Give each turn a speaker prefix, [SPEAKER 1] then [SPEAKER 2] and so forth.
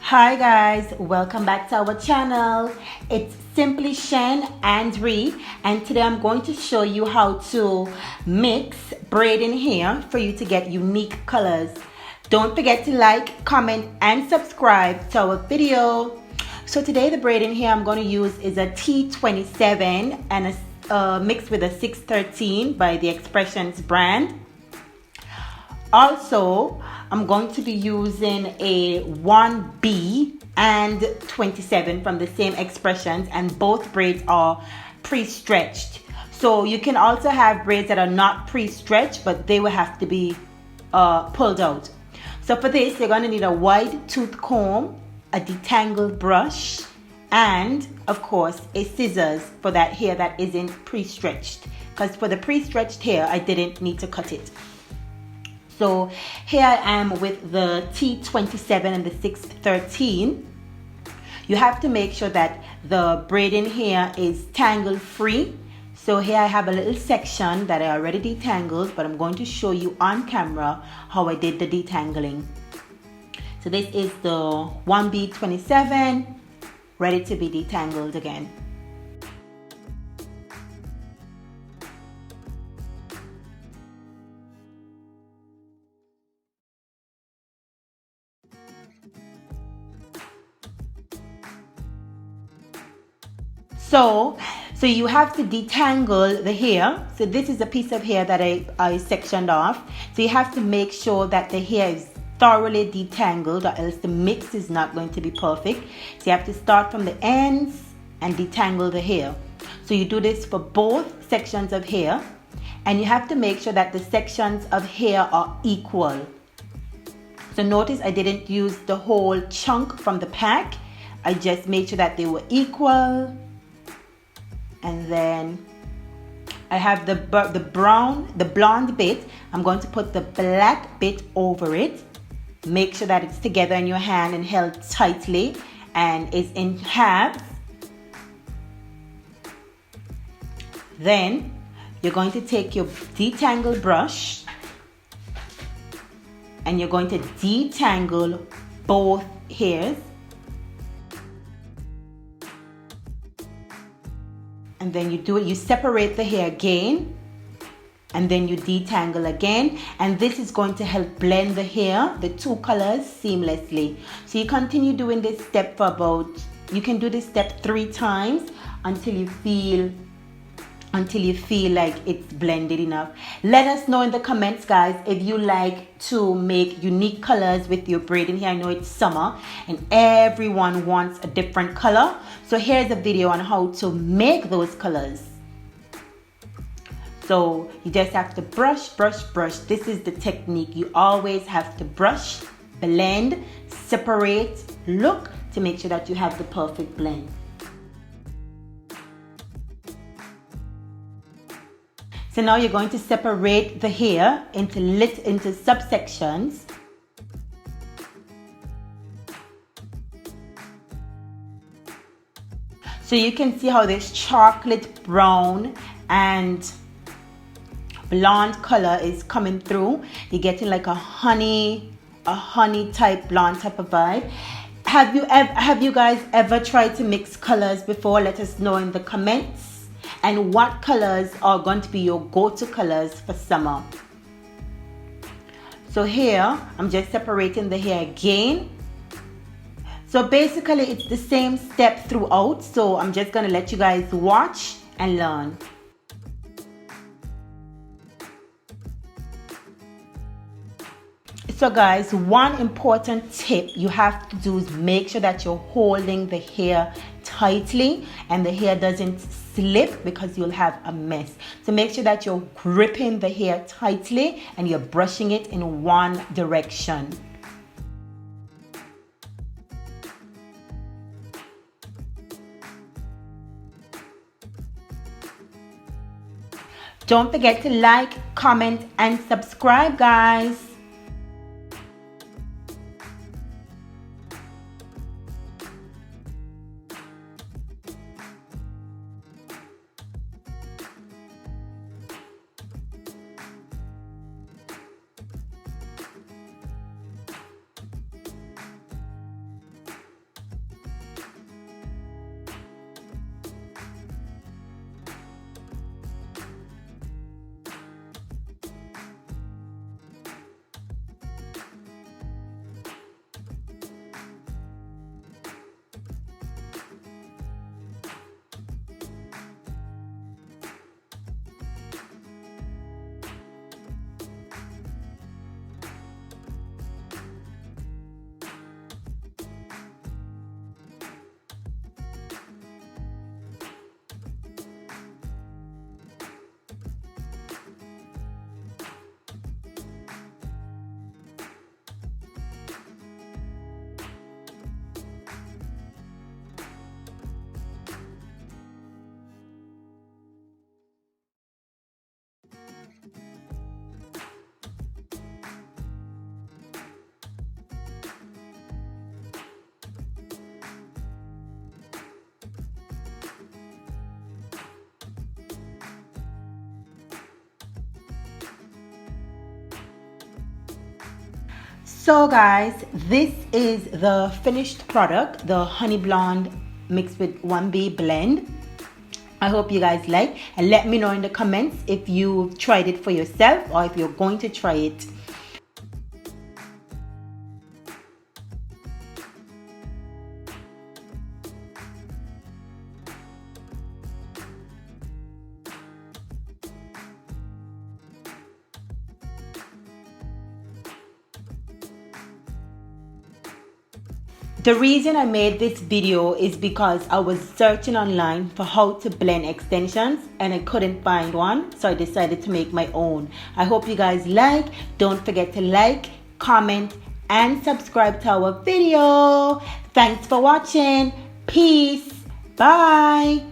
[SPEAKER 1] Hi guys, welcome back to our channel. It's simply Shen REE, and today I'm going to show you how to mix braiding hair for you to get unique colors. Don't forget to like, comment and subscribe to our video. So today the braiding hair I'm going to use is a T27 and a mixed with a 613 by the Expressions brand. Also, I'm going to be using a 1B and 27 from the same Expressions, and both braids are pre-stretched. So you can also have braids that are not pre-stretched, but they will have to be pulled out. So for this, you're going to need a wide tooth comb, a detangle brush, and of course a scissors for that hair that isn't pre-stretched, because for the pre-stretched hair I didn't need to cut it. So here I am with the T27 and the 613. You have to make sure that the braiding hair is tangle free. So here I have a little section that I already detangled, but I'm going to show you on camera how I did the detangling. So this is the 1B27 ready to be detangled again. So you have to detangle the hair. So this is a piece of hair that I sectioned off. So you have to make sure that the hair is thoroughly detangled, or else the mix is not going to be perfect. So you have to start from the ends and detangle the hair. So you do this for both sections of hair, and you have to make sure that the sections of hair are equal. So notice I didn't use the whole chunk from the pack. I just made sure that they were equal. And then I have the blonde bit. I'm going to put the black bit over it. Make sure that it's together in your hand and held tightly and is in halves. Then you're going to take your detangle brush and you're going to detangle both hairs. And then you separate the hair again, and then you detangle again, and this is going to help blend the hair, the two colors, seamlessly. So you continue doing this step for you can do this step 3 times until you feel like it's blended enough. Let us know in the comments, guys, if you like to make unique colors with your braiding hair. I know it's summer and everyone wants a different color. So here's a video on how to make those colors. So you just have to brush, brush, brush. This is the technique. You always have to brush, blend, separate, look to make sure that you have the perfect blend. So now you're going to separate the hair into subsections. So you can see how this chocolate brown and blonde color is coming through. You're getting like a honey type blonde type of vibe. Have you guys ever tried to mix colors before? Let us know in the comments. And what colors are going to be your go-to colors for summer? So here, I'm just separating the hair again. So basically, it's the same step throughout. So I'm just going to let you guys watch and learn. So guys, one important tip you have to do is make sure that you're holding the hair tightly and the hair doesn't slip, because you'll have a mess. So make sure that you're gripping the hair tightly and you're brushing it in one direction. Don't forget to like, comment and subscribe, guys. So guys, this is the finished product, the honey blonde mixed with 1B blend. I hope you guys like, and let me know in the comments if you tried it for yourself or if you're going to try it. The reason I made this video is because I was searching online for how to blend extensions and I couldn't find one, so I decided to make my own. I hope you guys like. Don't forget to like, comment, and subscribe to our video. Thanks for watching. Peace. Bye.